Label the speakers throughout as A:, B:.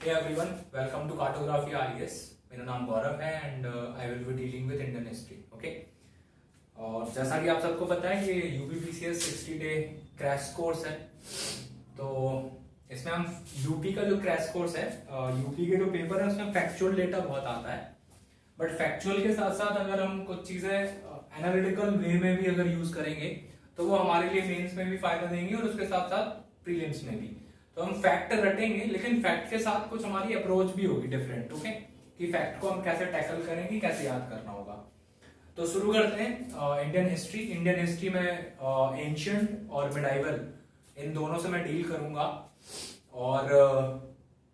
A: Hey everyone, welcome to Cartography RES. मेरा नाम गौरव है and I will be dealing with Indian history. Okay, और जैसा कि आप सबको पता है ये यूपीपीसीएस 60 डे क्रैश कोर्स है. तो इसमें हम यूपी का जो क्रैश कोर्स है, यूपी के जो पेपर है उसमें फैक्चुअल डेटा बहुत आता है. बट फैक्चुअल के साथ साथ अगर हम कुछ चीजें एनालिटिकल वे में भी अगर यूज करेंगे तो वो हमारे लिए मेंस में भी फायदा देंगे और उसके साथ साथ प्रीलिम्स में भी. तो हम फैक्ट रटेंगे लेकिन फैक्ट के साथ कुछ हमारी अप्रोच भी होगी डिफरेंट. ओके, कि फैक्ट को हम कैसे टैकल करेंगे, कैसे याद करना होगा. तो शुरू करते हैं इंडियन हिस्ट्री. इंडियन हिस्ट्री में एंशिएंट और मिडाइवल इन दोनों से मैं डील करूंगा और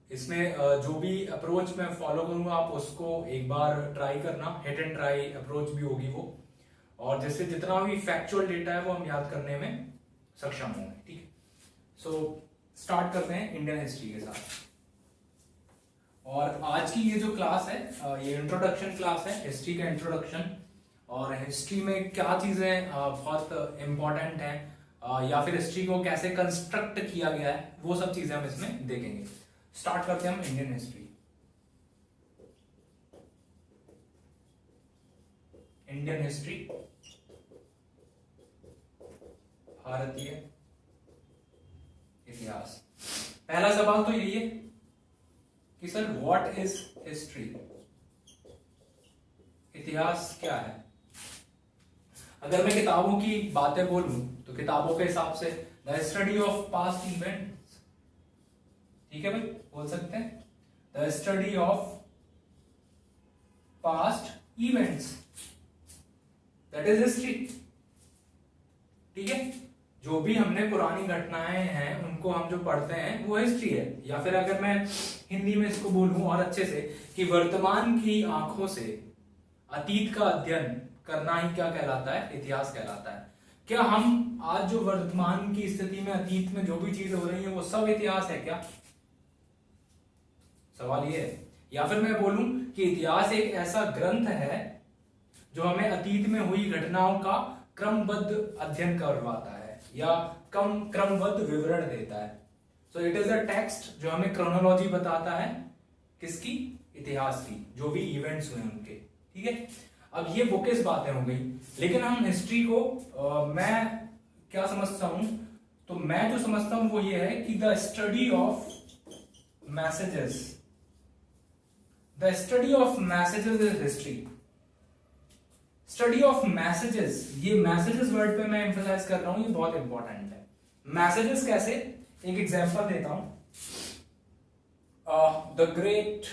A: इसमें जो भी अप्रोच मैं फॉलो करूंगा आप उसको एक बार ट्राई करना. हिट एंड ट्राई अप्रोच भी होगी वो, और जिससे जितना भी फैक्चुअल डेटा है वो हम याद करने में सक्षम होंगे. ठीक है, सो स्टार्ट करते हैं इंडियन हिस्ट्री के साथ. और आज की ये जो क्लास है ये इंट्रोडक्शन क्लास है, हिस्ट्री का इंट्रोडक्शन. और हिस्ट्री में क्या चीजें बहुत इंपॉर्टेंट हैं या फिर हिस्ट्री को कैसे कंस्ट्रक्ट किया गया है वो सब चीजें हम इसमें देखेंगे. स्टार्ट करते हैं हम इंडियन हिस्ट्री. इंडियन हिस्ट्री, भारतीय इतिहास. पहला सवाल तो यही है कि सर व्हाट इज हिस्ट्री, इतिहास क्या है. अगर मैं किताबों की बातें बोलूं तो किताबों के हिसाब से the study of past events. ठीक है भाई, बोल सकते हैं the study of past events, that is history. ठीक है, जो भी हमने पुरानी घटनाएं हैं उनको हम जो पढ़ते हैं वो हिस्ट्री है. या फिर अगर मैं हिंदी में इसको बोलूं और अच्छे से कि वर्तमान की आंखों से अतीत का अध्ययन करना ही क्या कहलाता है, इतिहास कहलाता है. क्या हम आज जो वर्तमान की स्थिति में अतीत में जो भी चीजें हो रही हैं वो सब इतिहास है क्या, सवाल ये है. या फिर मैं बोलूं कि इतिहास एक ऐसा ग्रंथ है जो हमें अतीत में हुई घटनाओं का क्रमबद्ध अध्ययन करवाता है या क्रमबद्ध विवरण देता है. So it is a text जो हमें क्रोनोलॉजी बताता है किसकी, इतिहास की, जो भी इवेंट्स हुए उनके. ठीक है, अब ये बुकिस बातें हो गई. लेकिन हम हिस्ट्री को मैं क्या समझता हूं, तो मैं जो समझता हूं वो ये है कि the study of messages, the study of messages is history. Study of messages, ये मैसेजेस वर्ड पे मैं एम्फसाइज कर रहा हूं, ये बहुत इंपॉर्टेंट है. मैसेजेस कैसे, एक एग्जांपल देता हूं. The great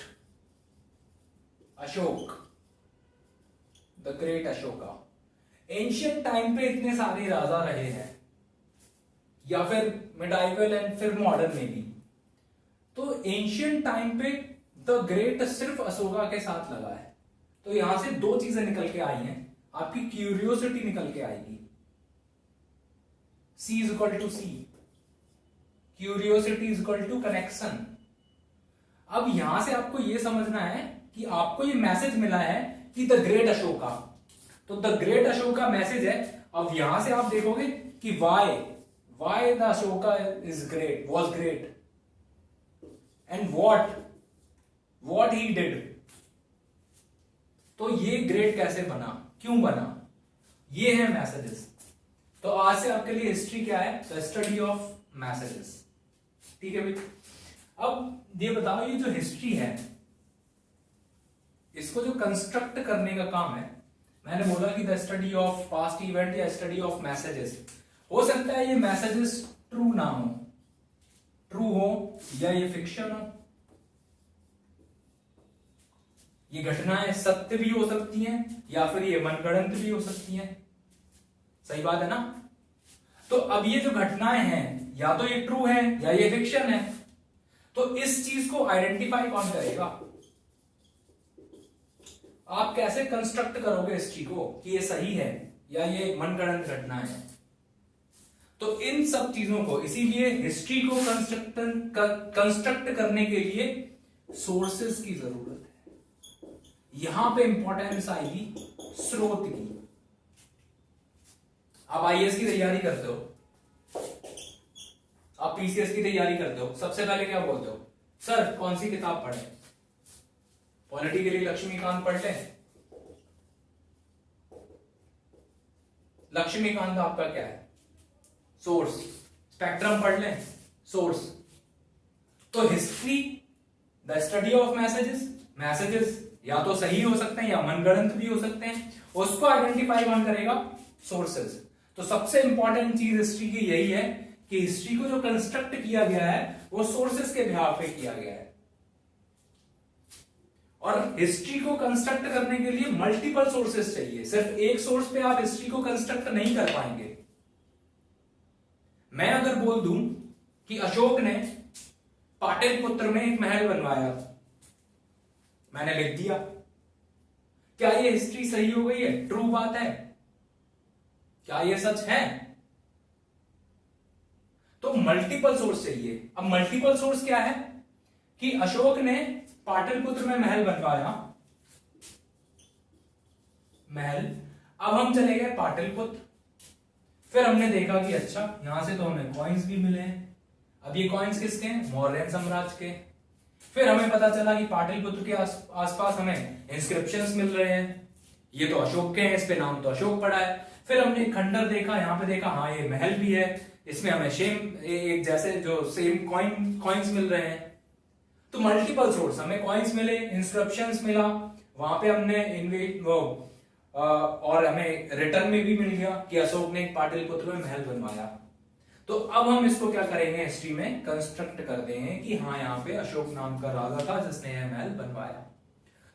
A: Ashok, the great Ashoka. Ancient time पे इतने सारे राजा रहे हैं या फिर मिडाइवल एंड फिर मॉडर्न में भी. तो एंशियंट टाइम पे द ग्रेट सिर्फ अशोका के साथ लगा है. तो यहां से दो चीजें निकल के आई हैं, आपकी क्यूरियोसिटी निकल के आएगी. C is equal to C, curiosity is equal to connection. अब यहां से आपको यह समझना है कि आपको ये मैसेज मिला है कि द ग्रेट अशोका, तो द ग्रेट अशोका मैसेज है. अब यहां से आप देखोगे कि why the Ashoka is great, was great, and what he did. तो ये ग्रेट कैसे बना, क्यों बना, ये है मैसेजेस. तो आज से आपके लिए हिस्ट्री क्या है, द स्टडी ऑफ मैसेजेस. ठीक है भाई. अब ये बताओ, ये जो हिस्ट्री है इसको जो कंस्ट्रक्ट करने का काम है, मैंने बोला कि the study of past event या स्टडी ऑफ मैसेजेस. हो सकता है ये मैसेजेस ट्रू ना हो, ट्रू हो या ये फिक्शन हो. ये घटनाएं सत्य भी हो सकती हैं या फिर ये मनगढ़ंत भी हो सकती हैं. सही बात है ना. तो अब ये जो घटनाएं हैं या तो ये ट्रू है या ये फिक्शन है. तो इस चीज को आइडेंटिफाई कौन करेगा, आप कैसे कंस्ट्रक्ट करोगे हिस्ट्री को कि ये सही है या ये मनगढ़ंत घटनाएं है. तो इन सब चीजों को, इसीलिए हिस्ट्री को कंस्ट्रक्ट करने के लिए सोर्सेस की जरूरत है. यहां पे इंपॉर्टेंस आएगी स्रोत की. आप आईएएस की तैयारी करते हो, आप पीसीएस की तैयारी करते हो, सबसे पहले क्या बोलते हो सर कौन सी किताब पढ़े? पॉलिटी के लिए लक्ष्मीकांत पढ़ ले। लक्ष्मीकांत आपका क्या है? सोर्स। स्पेक्ट्रम पढ़ ले, सोर्स। तो history the study of messages या तो सही हो सकते हैं या मनगढ़ंत भी हो सकते हैं, उसको आइडेंटिफाई कौन करेगा? सोर्सेज। तो सबसे इंपॉर्टेंट चीज हिस्ट्री की यही है कि हिस्ट्री को जो कंस्ट्रक्ट किया गया है वो सोर्सेज के बिहाफ पे किया गया है। और हिस्ट्री को कंस्ट्रक्ट करने के लिए मल्टीपल सोर्सेज चाहिए, सिर्फ एक सोर्स पे आप हिस्ट्री को कंस्ट्रक्ट नहीं कर पाएंगे। मैं अगर बोल दूं कि अशोक ने पाटलिपुत्र में एक महल बनवाया, मैंने लिख दिया, क्या ये हिस्ट्री सही हो गई है? ट्रू बात है? क्या ये सच है? तो मल्टीपल सोर्स चाहिए। अब मल्टीपल सोर्स क्या है कि अशोक ने पाटलिपुत्र में महल बनवाया, महल। अब हम चले गए पाटलिपुत्र, फिर हमने देखा कि अच्छा यहां से तो हमें कॉइन्स भी मिले हैं। अब ये कॉइन्स किसके हैं? मौर्य साम्राज्य के। फिर हमें पता चला कि पाटलिपुत्र के आसपास हमें इंस्क्रिप्शंस मिल रहे हैं, ये तो अशोक के हैं, इस पे नाम तो अशोक पड़ा है। फिर हमने खंडर देखा, यहाँ पे देखा हाँ ये महल भी है, इसमें हमें एक जैसे जो सेम कॉइन्स मिल रहे हैं। तो मल्टीपल सोर्स, हमें कॉइन्स मिले, इंस्क्रिप्शंस मिला, वहां पे हमने और हमें रिटर्न में भी मिल गया कि अशोक ने पाटलिपुत्र में महल बनवाया। तो अब हम इसको क्या करेंगे? हिस्ट्री में कंस्ट्रक्ट कर देंगे कि हाँ यहाँ पे अशोक नाम का राजा था जिसने यह महल बनवाया।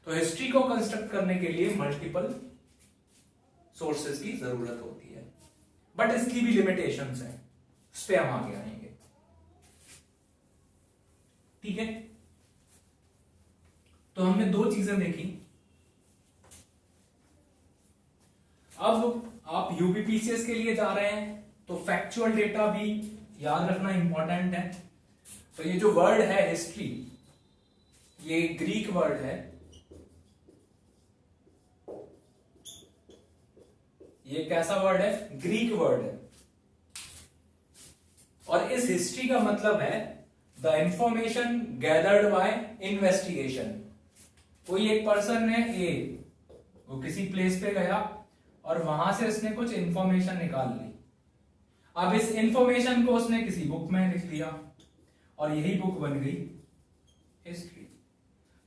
A: तो हिस्ट्री को कंस्ट्रक्ट करने के लिए मल्टीपल सोर्सेज की जरूरत होती है, बट इसकी भी लिमिटेशंस हैं, उस पर हम आगे आएंगे। ठीक है, तो हमने दो चीजें देखी। अब आप यूपीपीसीएस के लिए जा रहे हैं तो फैक्चुअल डेटा भी याद रखना इंपॉर्टेंट है। तो ये जो वर्ड है हिस्ट्री, ये ग्रीक वर्ड है, ये कैसा वर्ड है? ग्रीक वर्ड है। और इस हिस्ट्री का मतलब है the information gathered bye investigation. कोई एक पर्सन है ए, वो किसी प्लेस पे गया और वहां से उसने कुछ इंफॉर्मेशन निकाल ली। अब इस इंफॉर्मेशन को उसने किसी बुक में लिख लिया और यही बुक बन गई हिस्ट्री।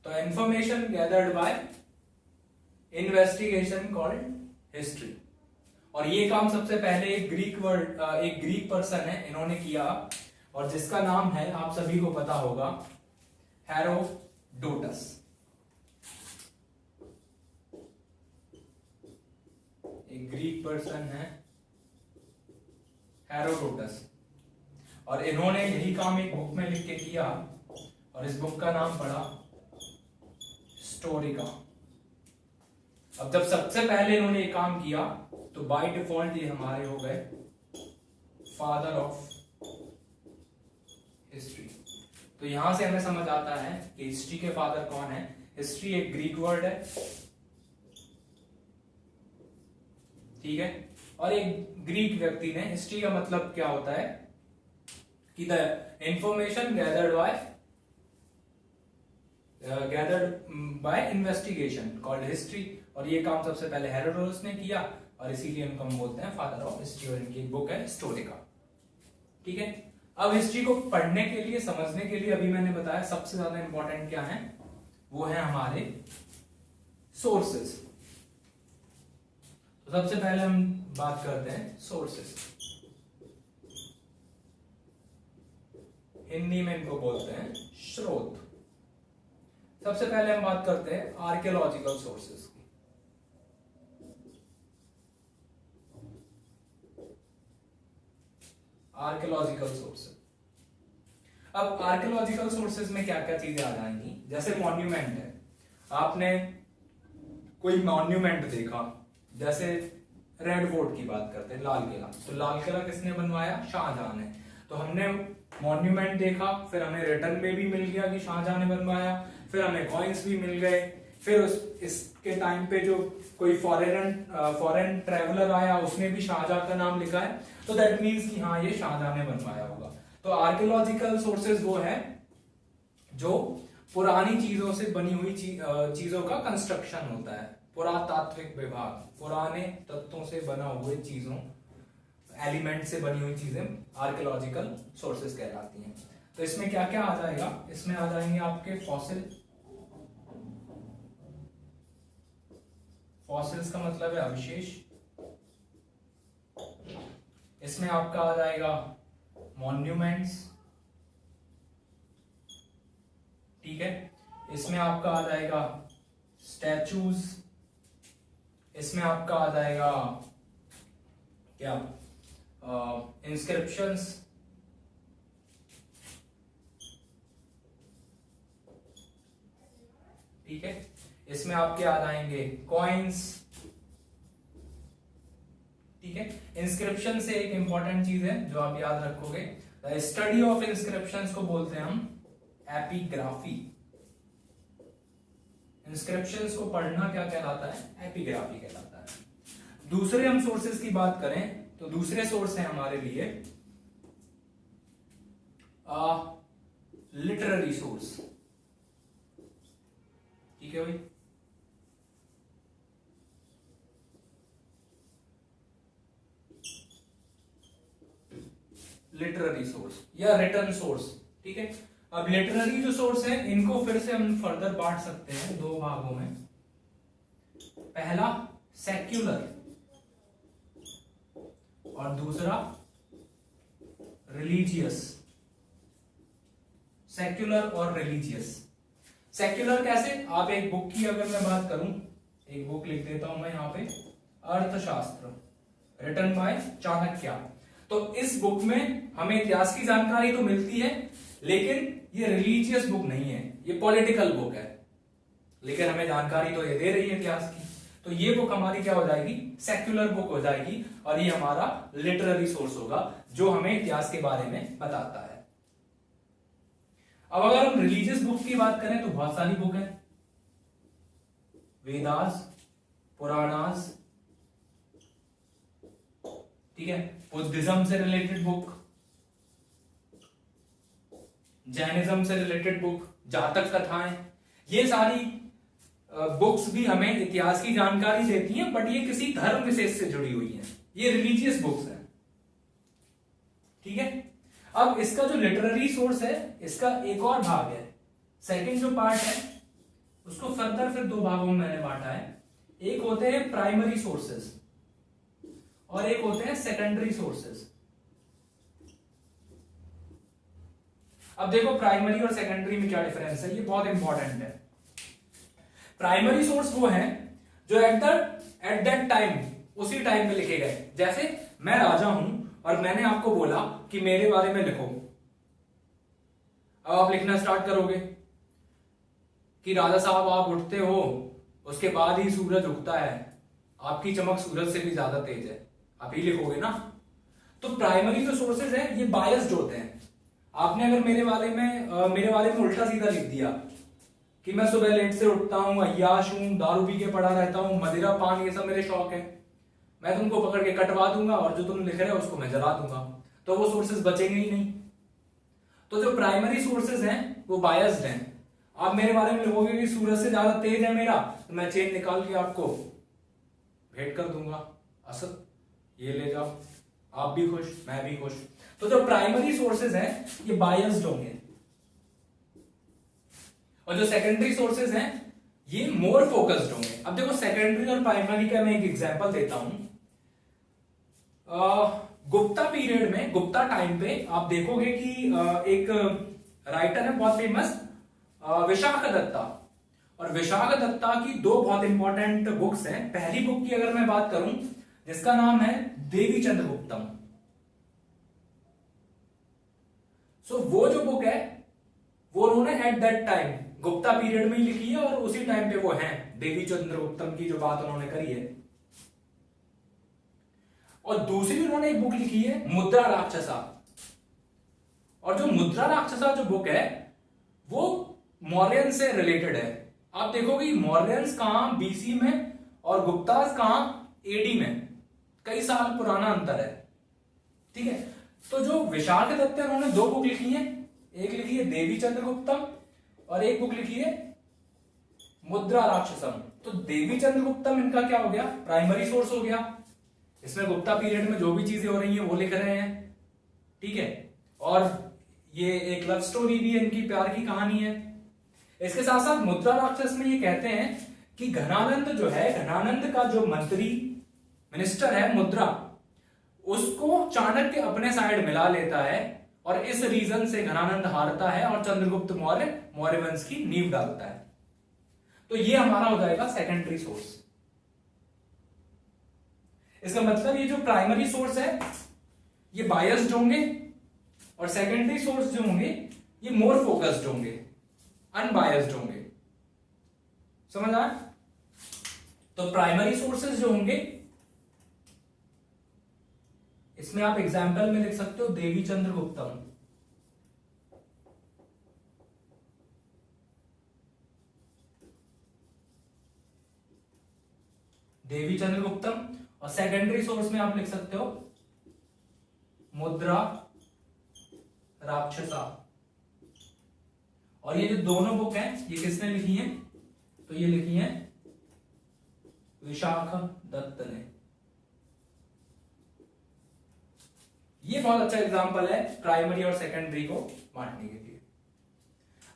A: तो information gathered bye investigation called history. और ये काम सबसे पहले एक ग्रीक पर्सन है, इन्होंने किया, और जिसका नाम है, आप सभी को पता होगा, हेरोडोटस। एक ग्रीक पर्सन है हेरोडोटस, और इन्होंने यही काम एक बुक में लिख के किया, और इस बुक का नाम पड़ा स्टोरिका। अब जब सबसे पहले इन्होंने ये काम किया तो बाय डिफॉल्ट ये हमारे हो गए फादर ऑफ हिस्ट्री। तो यहां से हमें समझ आता है कि हिस्ट्री के फादर कौन है। हिस्ट्री एक ग्रीक वर्ड है, ठीक है, और एक ग्रीक व्यक्ति ने, हिस्ट्री का मतलब क्या होता है कि the information gathered bye investigation called history. और ये काम सबसे पहले हेरोडोटस ने किया, और इसीलिए इनको हम बोलते हैं फादर ऑफ हिस्ट्री, और इनकी बुक है स्टोरिका। ठीक है, अब हिस्ट्री को पढ़ने के लिए, समझने के लिए, अभी मैंने बताया सबसे ज्यादा इंपॉर्टेंट क्या है, वो है हमारे सोर्सेस। तो सबसे पहले हम बात करते हैं सोर्सेस। हिंदी में इनको बोलते हैं स्रोत। सबसे पहले हम बात करते हैं आर्कियोलॉजिकल सोर्सेस की। आर्कियोलॉजिकल सोर्सेस, अब आर्कियोलॉजिकल सोर्सेज में क्या क्या चीजें आ जाएंगी। जैसे मॉन्यूमेंट है, आपने कोई मॉन्यूमेंट देखा, जैसे रेड फोर्ट की बात करते हैं, लाल किला। तो लाल किला किसने बनवाया? शाहजहां ने। तो हमने मॉन्यूमेंट देखा, फिर हमें रिटर्न में भी मिल गया कि शाहजहां ने बनवाया, फिर हमें कॉइन्स भी मिल गए, फिर इसके टाइम पे जो कोई फॉरेन ट्रेवलर आया उसने भी शाहजहां का नाम लिखा है, तो दैट मीन्स कि हाँ ये शाहजहां ने बनवाया होगा। तो आर्कियोलॉजिकल सोर्सेज वो है जो पुरानी चीजों से बनी हुई चीजों का कंस्ट्रक्शन होता है। पुरातात्विक विभाग, पुराने तत्वों से बना हुए चीजों, एलिमेंट से बनी हुई चीजें आर्कियोलॉजिकल सोर्सेज कहलाती हैं। तो इसमें क्या क्या आ जाएगा, इसमें आ जाएंगे आपके फॉसिल, फॉसिल्स का मतलब है अवशेष। इसमें आपका आ जाएगा मॉन्यूमेंट्स, ठीक है। इसमें आपका आ जाएगा स्टैचूज, इसमें आपका आ जाएगा क्या, इंस्क्रिप्शंस, ठीक है। इसमें आपके आ जाएंगे कॉइन्स, ठीक है। इंस्क्रिप्शन से एक इंपॉर्टेंट चीज है जो आप याद रखोगे, स्टडी ऑफ इंस्क्रिप्शंस को बोलते हैं हम एपिग्राफी। इंस्क्रिप्शंस को पढ़ना क्या कहलाता है, एपिग्राफी कहलाता है। दूसरे हम सोर्सेस की बात करें तो दूसरे सोर्स है हमारे लिए लिटरेरी सोर्स, ठीक है भाई। लिटरेरी सोर्स या रिटर्न सोर्स, ठीक है। अब लिटरेरी जो सोर्स है इनको फिर से हम फर्दर बांट सकते हैं दो भागों में। पहला सेक्युलर और दूसरा रिलीजियस। सेक्युलर और रिलीजियस। सेक्युलर कैसे, आप एक बुक की अगर मैं बात करूं, एक बुक लिख देता हूं मैं यहां पे, अर्थशास्त्र, रिटन बाय चाणक्य। तो इस बुक में हमें इतिहास की जानकारी तो मिलती है, लेकिन ये रिलीजियस बुक नहीं है, ये पॉलिटिकल बुक है, लेकिन हमें जानकारी तो ये दे रही है इतिहास की। तो ये बुक हमारी क्या हो जाएगी, सेक्युलर बुक हो जाएगी, और ये हमारा लिटरेरी सोर्स होगा जो हमें इतिहास के बारे में बताता है। अब अगर हम रिलीजियस बुक की बात करें तो बहुत सारी बुक है, वेदास, पुराणास, ठीक है, बुद्धिज्म से रिलेटेड बुक, जैनिज्म से रिलेटेड बुक, जातक कथाएं, ये सारी बुक्स भी हमें इतिहास की जानकारी देती हैं, बट ये किसी धर्म विशेष से जुड़ी हुई हैं, ये रिलीजियस बुक्स हैं, ठीक है। अब इसका जो लिटरेरी सोर्स है इसका एक और भाग है, सेकंड जो पार्ट है उसको फर्दर फिर दो भागों में मैंने बांटा है। एक होते हैं प्राइमरी सोर्सेस और एक होते हैं सेकेंडरी सोर्सेस। अब देखो प्राइमरी और सेकेंडरी में क्या डिफरेंस है, ये बहुत इंपॉर्टेंट है। प्राइमरी सोर्स वो है जो एट दैट टाइम, उसी टाइम पे लिखे गए। जैसे मैं राजा हूं और मैंने आपको बोला कि मेरे बारे में लिखो, अब आप लिखना स्टार्ट करोगे कि राजा साहब आप उठते हो उसके बाद ही सूरज उगता है, आपकी चमक सूरज से भी ज्यादा तेज है, आप ही लिखोगे ना। तो प्राइमरी जो सोर्सेज है ये बायस्ड होते हैं। आपने अगर मेरे बारे में उल्टा सीधा लिख दिया कि मैं सुबह लेट से उठता हूं, अय्याश हूं, दारू पी के पड़ा रहता हूं, मदिरा पान ये सब मेरे शौक है, मैं तुमको पकड़ के कटवा दूंगा और जो तुम लिख रहे हो उसको मैं जला दूंगा, तो वो सोर्सेज बचेंगे ही नहीं। तो जो प्राइमरी सोर्सेज हैं वो बायस्ड हैं। आप मेरे बारे में लिखोगे कि सूरज से ज्यादा तेज है मेरा, तो मैं चेन निकाल के आपको भेंट कर दूंगा, असद ये ले जाओ, आप भी खुश मैं भी खुश। तो जो प्राइमरी सोर्सेज हैं ये बायस्ड होंगे, और जो सेकेंडरी सोर्सेज हैं ये मोर फोकस्ड होंगे। अब देखो सेकेंडरी और प्राइमरी का मैं एक एग्जांपल देता हूं। गुप्ता पीरियड में, गुप्ता टाइम पे आप देखोगे कि एक राइटर है बहुत फेमस, विशाख दत्ता, और विशाख दत्ता की दो बहुत इंपॉर्टेंट बुक्स हैं। पहली बुक की अगर मैं बात करूं जिसका नाम है देवी चंद्रगुप्तम। सो वो जो बुक है वो उन्होंने at that time Gupta period में ही लिखी है, और उसी टाइम पे वो है देवी चंद्रगुप्तम की जो बात उन्होंने करी है। और दूसरी उन्होंने एक बुक लिखी है मुद्रा राक्षसा, और जो मुद्रा राक्षसा जो बुक है वो मौर्यन से रिलेटेड है। आप देखोगे मौर्यंस कहां बीसी में और गुप्तास कहां एडी में, कई साल पुराना अंतर है, ठीक है। तो जो विशाख दत्त है उन्होंने दो बुक लिखी है, एक लिखी है देवी चंद्रगुप्तम, और एक बुक लिखी है मुद्रा राक्षसम। तो देवी चंद्रगुप्तम इनका क्या हो गया, प्राइमरी सोर्स हो गया। इसमें गुप्ता पीरियड में जो भी चीजें हो रही हैं वो लिख रहे हैं, ठीक है। और ये एक लव स्टोरी भी है, इनकी प्यार की कहानी है। इसके साथ साथ मुद्रा राक्षस में ये कहते हैं कि घनानंद जो है, घनानंद का जो मंत्री मिनिस्टर है मुद्रा, उसको चाणक्य अपने साइड मिला लेता है और इस रीजन से घनानंद हारता है और चंद्रगुप्त मौर्य मौर्य वंश की नींव डालता है। तो ये हमारा हो जाएगा सेकेंडरी सोर्स। इसका मतलब ये जो प्राइमरी सोर्स है ये बायस्ड होंगे और सेकेंडरी सोर्स जो होंगे ये मोर फोकस्ड होंगे, अनबायस्ड होंगे। समझ आया? तो प्राइमरी सोर्सेज जो होंगे, इसमें आप एग्जाम्पल में लिख सकते हो देवी चंद्रगुप्तम, देवी चंद्रगुप्तम। और सेकेंडरी सोर्स में आप लिख सकते हो मुद्रा राक्षसा। और ये जो दोनों बुक हैं ये किसने लिखी हैं, तो ये लिखी हैं विशाख दत्त ने। ये बहुत अच्छा एग्जांपल है प्राइमरी और सेकेंडरी को बांटने के लिए।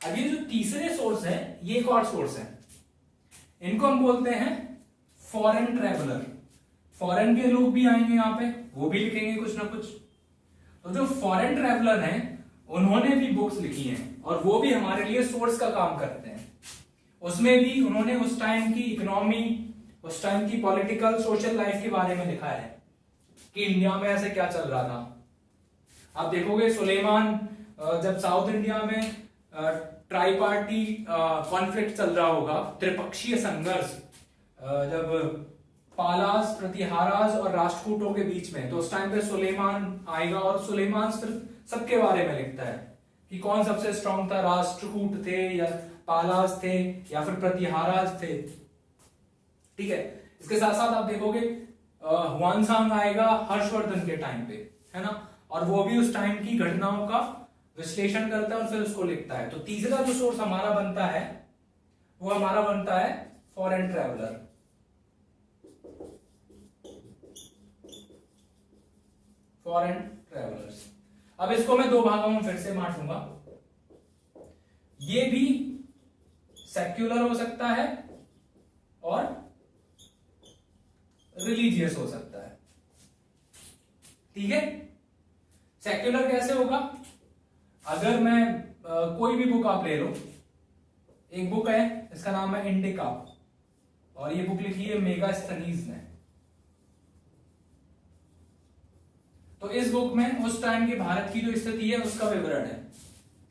A: अब ये जो तीसरे सोर्स है ये एक और सोर्स है, इनको हम बोलते हैं फॉरेन ट्रेवलर। फॉरेन के लोग भी आएंगे यहाँ पे, वो भी लिखेंगे कुछ ना कुछ। तो जो फॉरेन ट्रेवलर हैं उन्होंने भी बुक्स लिखी हैं और वो भी हमारे लिए सोर्स का काम करते हैं। उसमें भी उन्होंने उस टाइम की इकोनॉमी, उस टाइम की पॉलिटिकल सोशल लाइफ के बारे में लिखा है कि इंडिया में ऐसे क्या चल रहा था। आप देखोगे सुलेमान, जब साउथ इंडिया में ट्राई पार्टी कॉन्फ्लिक्ट चल रहा होगा, त्रिपक्षीय संघर्ष, जब पालास, प्रतिहारास और राष्ट्रकूटों के बीच में, तो उस टाइम पे सुलेमान आएगा और सुलेमान सबके बारे में लिखता है कि कौन सबसे स्ट्रांग था, राष्ट्रकूट थे या पालास थे या फिर प्रतिहारास थे, ठीक है। इसके साथ साथ आप देखोगे हुआनसांग आएगा हर्षवर्धन के टाइम पे, है ना, और वो भी उस टाइम की घटनाओं का विश्लेषण करता है और फिर उसको लिखता है। तो तीसरा जो सोर्स हमारा बनता है वो हमारा बनता है फॉरेन ट्रैवलर। Foreign travellers. अब इसको मैं दो भागों में फिर से बांटूंगा। ये भी सेक्युलर हो सकता है और रिलीजियस हो सकता है, ठीक है। सेक्युलर कैसे होगा, अगर मैं कोई भी बुक आप ले लो, एक बुक है इसका नाम है इंडिका और ये बुक लिखी है मेगास्थनीज ने। तो इस बुक में उस टाइम के भारत की जो स्थिति है उसका विवरण है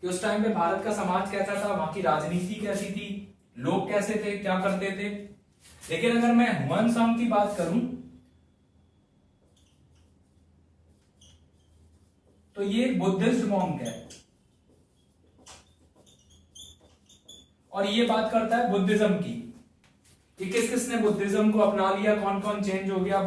A: कि उस टाइम पे भारत का समाज कैसा था, वहां की राजनीति कैसी थी, लोग कैसे थे, क्या करते थे। लेकिन अगर मैं हुआनसांग की बात करूं तो ये बुद्धिस्ट मॉन्क है और ये बात करता है बुद्धिज्म की कि किस किसने बुद्धिज्म को अपना लिया, कौन कौन चेंज हो गया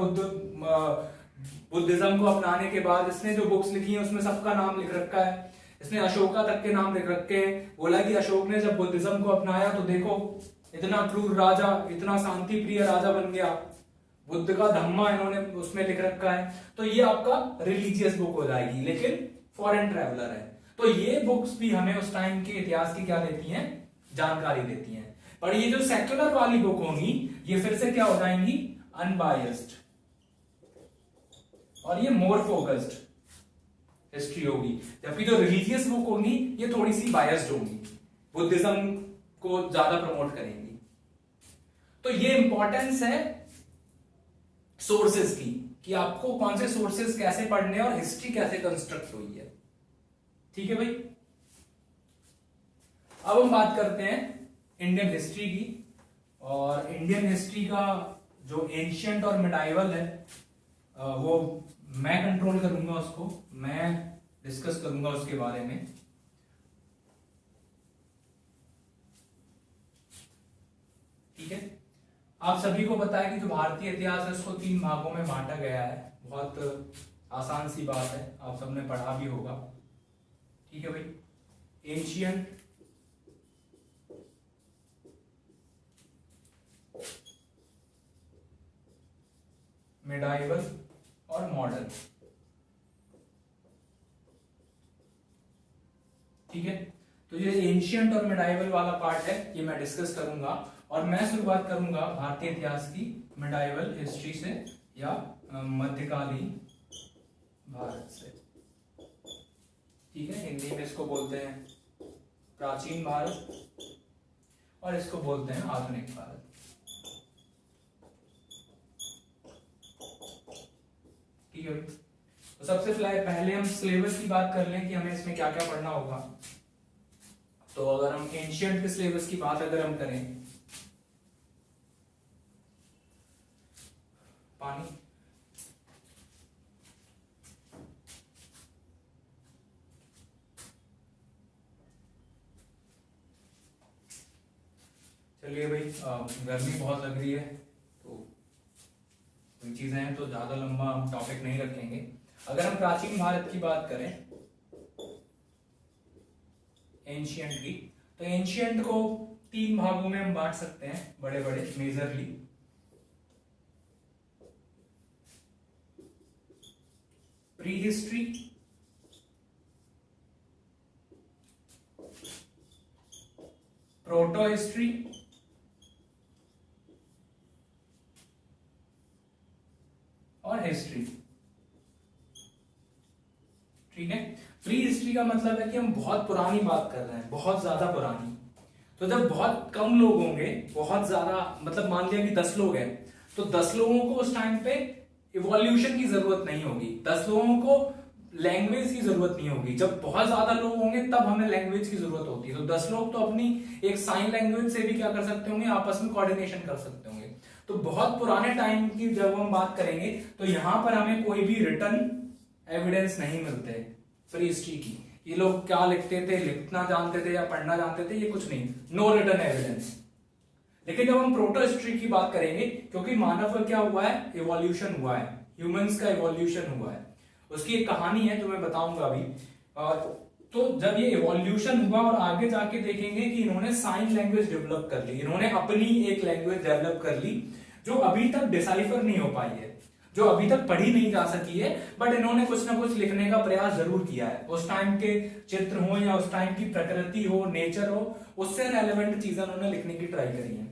A: बुद्धिज्म को अपनाने के बाद। इसने जो बुक्स लिखी हैं उसमें सबका नाम लिख रखा है, इसने अशोका तक के नाम लिख रखे हैं। बोला कि अशोक ने जब बुद्धिज्म को अपनाया तो देखो इतना क्रूर राजा, इतना शांति प्रिय राजा बन गया। बुद्ध का धम्मा इन्होंने उसमें लिख रखा है। तो ये आपका रिलीजियस बुक हो जाएगी, लेकिन फॉरेन ट्रैवलर है। तो ये बुक्स भी हमें उस टाइम के इतिहास की क्या देती हैं, जानकारी देती हैं। पर ये जो सेक्युलर वाली बुक होंगी ये फिर से क्या हो जाएंगी, अनबायस्ड, और ये मोर फोकस्ड हिस्ट्री होगी। जबकि जो रिलीजियस बुक होंगी ये थोड़ी सी बायस्ड होंगी, बुद्धिज्म को ज्यादा प्रमोट करेंगी। तो ये इंपॉर्टेंस है सोर्सेज की कि आपको कौन से सोर्सेज कैसे पढ़ने और हिस्ट्री कैसे कंस्ट्रक्ट हुई है, ठीक है भाई। अब हम बात करते हैं इंडियन हिस्ट्री की। और इंडियन हिस्ट्री का जो एंशियंट और मिडाइवल है वो मैं कंट्रोल करूंगा, उसको मैं डिस्कस करूंगा उसके बारे में। ठीक है, आप सभी को पता है कि जो भारतीय इतिहास है उसको 3 भागों में बांटा गया है। बहुत आसान सी बात है, आप सबने पढ़ा भी होगा। ठीक है भाई, एंशियंट, मिडाइवल और मॉडर्न। ठीक है, तो ये एंशियंट और मिडाइवल वाला पार्ट है, ये मैं डिस्कस करूंगा। और मैं शुरुआत करूंगा भारतीय इतिहास की मिडाइवल हिस्ट्री से या मध्यकालीन भारत से। ठीक है, हिंदी में इसको बोलते हैं प्राचीन भारत और इसको बोलते हैं आधुनिक भारत। ठीक है, तो सबसे पहले हम सिलेबस की बात कर लें कि हमें इसमें क्या क्या पढ़ना होगा। तो अगर हम एंशियंट के सिलेबस की बात अगर हम करें, पानी, चलिए भाई, गर्मी बहुत लग रही है तो कोई चीजें हैं तो ज्यादा लंबा हम टॉपिक नहीं रखेंगे। अगर हम प्राचीन भारत की बात करें एंशियंट की, तो एंशियंट को 3 भागों में हम बांट सकते हैं बड़े बड़े majorly. Pre history, proto history और हिस्ट्री। ठीक है, प्री हिस्ट्री का मतलब है कि हम बहुत पुरानी बात कर रहे हैं, बहुत ज्यादा पुरानी। तो जब बहुत कम लोग होंगे, बहुत ज्यादा मतलब मान लिया कि 10 लोग हैं, तो 10 लोगों को उस टाइम पे इवोल्यूशन की जरूरत नहीं होगी, 10 लोगों को लैंग्वेज की जरूरत नहीं होगी। जब बहुत ज्यादा लोग होंगे तब हमें लैंग्वेज की जरूरत होती है। तो 10 लोग तो अपनी एक साइन लैंग्वेज से भी क्या कर सकते होंगे, आपस में कोऑर्डिनेशन कर सकते होंगे। तो बहुत पुराने टाइम की जब हम बात करेंगे तो यहां पर हमें कोई भी रिटर्न एविडेंस नहीं मिलते प्री हिस्ट्री की। ये लोग क्या लिखते थे, लिखना जानते थे या पढ़ना जानते थे, ये कुछ नहीं, नो रिटर्न एविडेंस। लेकिन जब हम प्रोटो हिस्ट्री की बात करेंगे, क्योंकि मानव का क्या हुआ है, इवोल्यूशन हुआ है, ह्यूमंस का इवोल्यूशन हुआ है, उसकी एक कहानी है जो मैं बताऊंगा अभी। तो जब ये इवोल्यूशन हुआ और आगे जाके देखेंगे कि इन्होंने साइन लैंग्वेज डेवलप कर ली, इन्होंने अपनी एक लैंग्वेज डेवलप कर ली जो अभी तक डिसाइफर नहीं हो पाई है, जो अभी तक पढ़ी नहीं जा सकी है, बट इन्होंने कुछ ना कुछ लिखने का प्रयास जरूर किया है। उस टाइम के चित्र हो या उस टाइम की प्रकृति हो, नेचर हो, उससे रेलेवेंट चीजें उन्होंने लिखने की ट्राई करी है।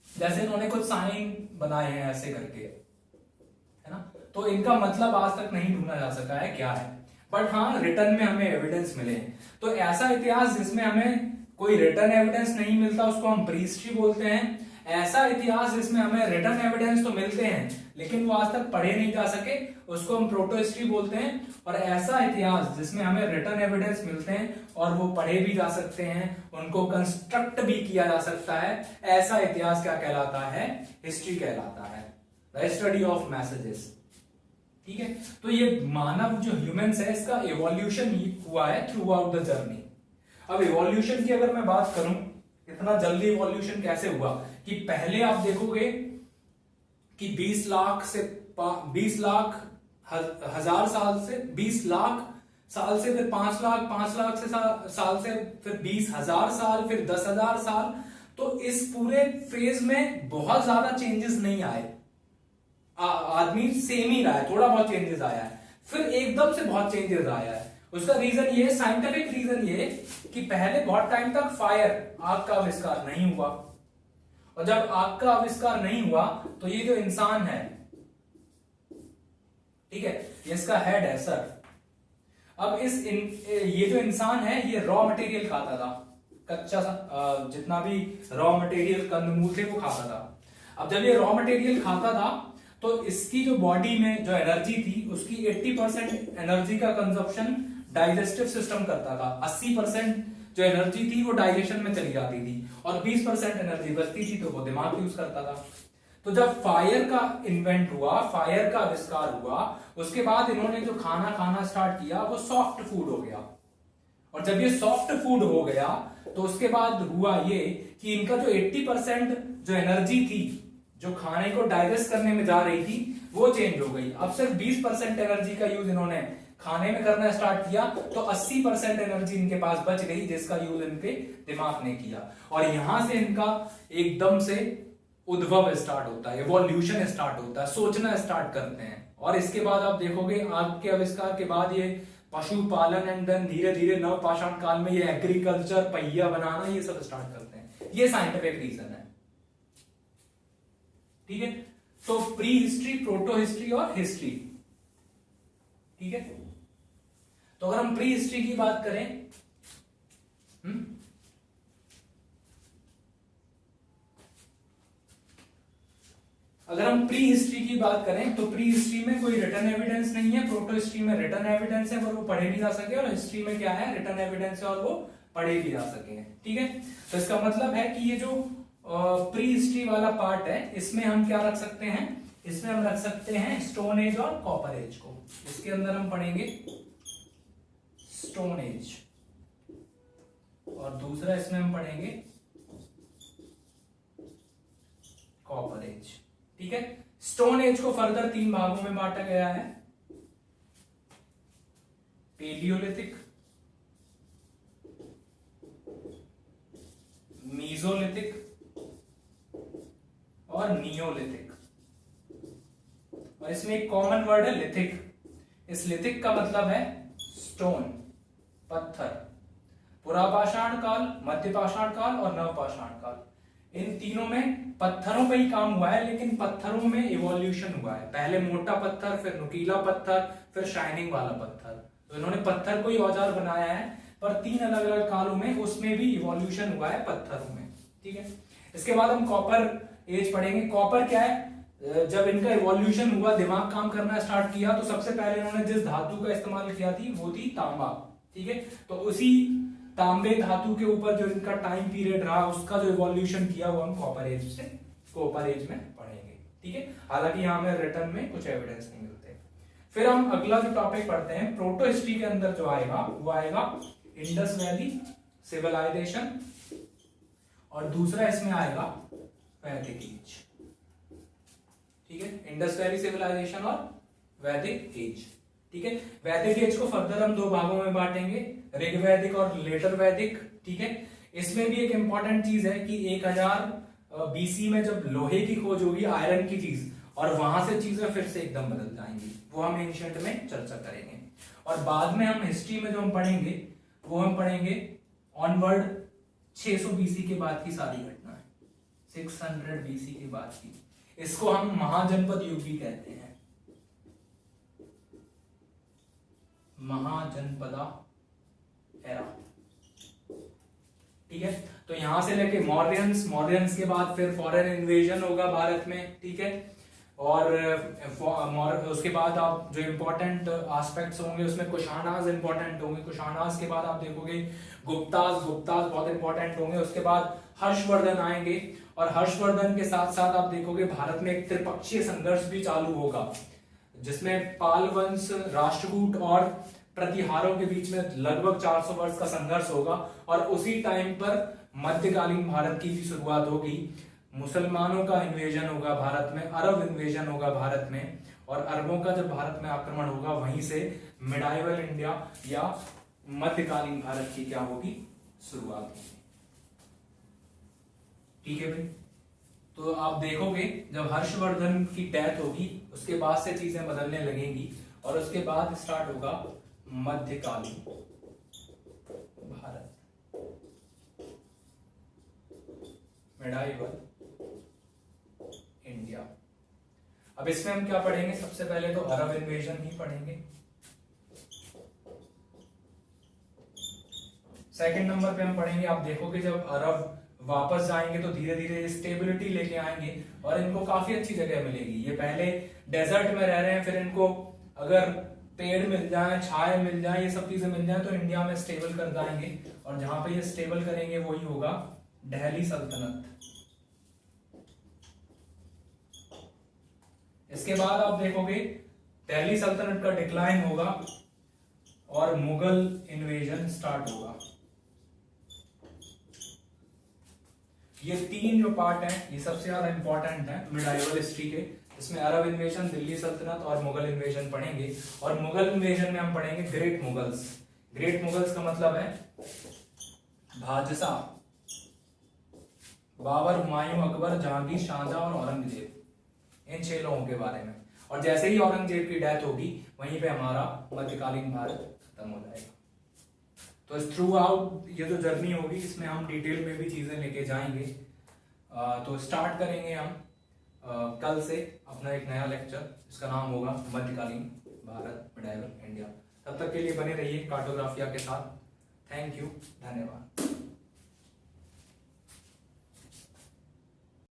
A: जैसे इन्होंने कुछ साइन बनाए हैं ऐसे करके, है ना। तो इनका मतलब आज तक नहीं ढूंढा जा सका है क्या है, बट हाँ रिटर्न में हमें एविडेंस मिले हैं। तो ऐसा इतिहास जिसमें हमें कोई रिटर्न एविडेंस नहीं मिलता उसको हम प्री हिस्ट्री बोलते हैं। ऐसा इतिहास जिसमें हमें रिटर्न एविडेंस तो मिलते हैं लेकिन वो आज तक पढ़े नहीं जा सके, उसको हम प्रोटो हिस्ट्री बोलते हैं। और ऐसा इतिहास जिसमें हमें रिटर्न एविडेंस मिलते हैं और वो पढ़े भी जा सकते हैं, उनको कंस्ट्रक्ट भी किया जा सकता है, ऐसा इतिहास क्या कहलाता है, हिस्ट्री कहलाता है, द स्टडी ऑफ मैसेजेस। ठीक है, तो ये मानव जो ह्यूमंस है इसका इवोल्यूशन हुआ है थ्रू आउट द जर्नी। अब इवोल्यूशन की अगर मैं बात करूं, इतना जल्दी इवोल्यूशन कैसे हुआ कि पहले आप देखोगे कि 20 लाख से 20 लाख हजार साल से 20 लाख साल से फिर 5 लाख, 5 लाख से साल से फिर 20,000 साल, फिर 10,000 साल। तो इस पूरे फेज में बहुत ज्यादा चेंजेस नहीं आए, आदमी सेम ही रहा है, थोड़ा बहुत चेंजेस आया है, फिर एकदम से बहुत चेंजेस आया है। उसका रीजन ये, साइंटिफिक रीजन ये कि पहले बहुत टाइम तक फायर, आग का आविष्कार नहीं हुआ, और जब आग का आविष्कार नहीं हुआ तो ये जो इंसान है, ठीक है, ये इसका हेड है सर। अब ये जो इंसान है ये रॉ मटेरियल खाता था, कच्चा जितना भी रॉ मटेरियल कंदमूल थे वो खाता था। अब जब ये रॉ मटेरियल खाता था तो इसकी जो बॉडी में जो एनर्जी थी उसकी 80% एनर्जी का कंजप्शन डाइजेस्टिव सिस्टम करता था, 80% जो एनर्जी थी वो डाइजेशन में चली जाती थी और 20% एनर्जी बचती थी तो वो दिमाग यूज करता था। तो जब फायर का इन्वेंट हुआ, फायर का आविष्कार हुआ, उसके बाद इन्होंने जो खाना खाना स्टार्ट किया वो सॉफ्ट फूड हो गया। और जब ये सॉफ्ट फूड हो गया तो उसके बाद हुआ ये कि इनका जो 80% जो एनर्जी थी जो खाने को डाइजेस्ट करने में जा रही थी वो चेंज हो गई। अब सिर्फ 20% एनर्जी का यूज इन्होंने खाने में करना स्टार्ट किया तो 80% एनर्जी इनके पास बच गई जिसका यूज इनके दिमाग ने किया। और यहां से इनका एकदम से उद्भव स्टार्ट होता है, इवोल्यूशन स्टार्ट होता है, सोचना स्टार्ट करते हैं। और इसके बाद आप देखोगे आग के आविष्कार के बाद ये पशुपालन एंड देन धीरे धीरे नवपाषाण काल में ये एग्रीकल्चर, पहिया बनाना, ये सब स्टार्ट करते हैं। ये साइंटिफिक रीजन है, ठीक है। तो प्री हिस्ट्री, प्रोटो हिस्ट्री और हिस्ट्री, ठीक है। तो अगर हम प्री हिस्ट्री की बात करें, अगर हम प्री हिस्ट्री की बात करें तो प्री हिस्ट्री में कोई रिटन एविडेंस नहीं है, प्रोटो हिस्ट्री में रिटन एविडेंस है और वो पढ़े भी जा सके, और हिस्ट्री में क्या है, रिटन एविडेंस है और वो पढ़े भी जा सके, ठीक है। तो इसका मतलब है कि ये जो प्री हिस्ट्री वाला पार्ट है, इसमें हम क्या रख सकते हैं, इसमें हम रख सकते हैं स्टोन एज और कॉपर एज को। इसके अंदर हम पढ़ेंगे स्टोन एज, और दूसरा इसमें हम पढ़ेंगे कॉपर एज, ठीक है। स्टोन एज को फर्दर 3 भागों में बांटा गया है, पेलियोलिथिक, मीजोलिथिक और नियोलिथिक। और इसमें एक कॉमन वर्ड है लिथिक। इस लिथिक का मतलब है स्टोन, पत्थर। पुरापाषाण काल, मध्यपाषाण काल और नवपाषाण काल, इन तीनों में पत्थरों पे ही काम हुआ है, लेकिन पत्थरों में इवोल्यूशन हुआ है। पहले मोटा पत्थर, फिर नुकीला पत्थर, फिर शाइनिंग वाला पत्थर। तो इन्होंने पत्थर को ही औजार बनाया है, पर 3 अलग अलग कालों में उसमें भी इवोल्यूशन हुआ है पत्थरों में, ठीक है। इसके बाद हम कॉपर एज पढ़ेंगे। कॉपर क्या है, जब इनका इवोल्यूशन हुआ, दिमाग काम करना स्टार्ट किया, तो सबसे पहले इन्होंने जिस धातु का इस्तेमाल किया थी वो थी तांबा, ठीक है। तो उसी तांबे धातु के ऊपर जो इनका टाइम पीरियड रहा, उसका जो इवोल्यूशन किया वो हम कॉपर एज में पढ़ेंगे, ठीक है। हालांकि यहाँ में रिटर्न में कुछ एविडेंस नहीं मिलते। फिर हम अगला जो टॉपिक पढ़ते हैं, प्रोटो हिस्ट्री के अंदर जो आएगा वो आएगा इंडस वैली सिविलाइजेशन, और दूसरा इसमें आएगा वैदिक एज, ठीक है। इंडस वैली सिविलाइजेशन और वैदिक एज, ठीक है। वैदिक एज को फर्दर हम 2 भागों में बांटेंगे, ऋग्वैदिक और लेटर वैदिक, ठीक है। इसमें भी एक इंपॉर्टेंट चीज है कि 1000 बीसी में जब लोहे की खोज होगी, आयरन की चीज, और वहां से चीजें फिर से एकदम बदल जाएंगी, वो हम एंशिएंट में चर्चा करेंगे। और बाद में हम हिस्ट्री में जो हम पढ़ेंगे वो हम पढ़ेंगे ऑनवर्ड 600 बीसी के बाद की सारी घटनाएं, 600 बीसी के बाद की। इसको हम महाजनपद युग भी कहते हैं, महाजनपदा एरा, ठीक है। तो यहां से लेके मौर्यंस के बाद फिर फॉरेन इन्वेजन होगा भारत में, ठीक है। और उसके बाद आप जो इंपॉर्टेंट एस्पेक्ट्स होंगे उसमें कुशानाज इंपॉर्टेंट होंगे। कुशानाज के बाद आप देखोगे गुप्ताज बहुत इंपॉर्टेंट होंगे। उसके बाद हर्षवर्धन आएंगे, और हर्षवर्धन के साथ साथ आप देखोगे भारत में एक त्रिपक्षीय संघर्ष भी चालू होगा, जिसमें पाल वंश, राष्ट्रकूट और प्रतिहारों के बीच में लगभग 400 वर्ष का संघर्ष होगा। और उसी टाइम पर मध्यकालीन भारत की भी शुरुआत होगी। मुसलमानों का इन्वेजन होगा भारत में, अरब इन्वेजन होगा भारत में, और अरबों का जब भारत में आक्रमण होगा, वहीं से मिडाइवल इंडिया या मध्यकालीन भारत की क्या होगी, शुरुआत होगी, ठीक है भाई। तो आप देखोगे जब हर्षवर्धन की डेथ होगी, उसके बाद से चीजें बदलने लगेंगी, और उसके बाद स्टार्ट होगा मध्यकालीन भारत, मिडाइवल इंडिया। अब इसमें हम क्या पढ़ेंगे, सबसे पहले तो अरब इन्वेजन ही पढ़ेंगे। सेकंड नंबर पे हम पढ़ेंगे, आप देखोगे जब अरब वापस जाएंगे तो धीरे धीरे स्टेबिलिटी लेके आएंगे, और इनको काफी अच्छी जगह मिलेगी। ये पहले डेजर्ट में रह रहे हैं, फिर इनको अगर पेड़ मिल जाए, छाए मिल जाए, ये सब चीजें मिल जाए तो इंडिया में स्टेबल कर जाएंगे। और जहां पे ये स्टेबल करेंगे वही होगा दिल्ली सल्तनत। इसके बाद आप देखोगे दिल्ली सल्तनत का डिक्लाइन होगा और मुगल इन्वेजन स्टार्ट होगा। ये 3 जो पार्ट हैं ये सबसे ज्यादा इंपॉर्टेंट है मिडाइवल हिस्ट्री के। इसमें अरब इन्वेजन, दिल्ली सल्तनत और मुगल इन्वेजन पढ़ेंगे। और मुगल इन्वेजन में हम पढ़ेंगे ग्रेट मुगल्स। ग्रेट मुगल्स का मतलब है भाजसा, बाबर, हुमायूं, अकबर, जहांगीर, शाहजहां और औरंगजेब, इन 6 लोगों के बारे में। और जैसे ही औरंगजेब की डेथ होगी वहीं पे हमारा मध्यकालीन भारत खत्म हो जाएगा। तो थ्रू आउट ये जो जर्नी होगी इसमें हम डिटेल में भी चीजें लेके जाएंगे। तो स्टार्ट करेंगे हम कल से अपना एक नया लेक्चर, इसका नाम होगा मध्यकालीन भारत, मिडाइवल इंडिया। तब तक के लिए बने रहिए कार्टोग्राफिया के साथ। थैंक यू, धन्यवाद।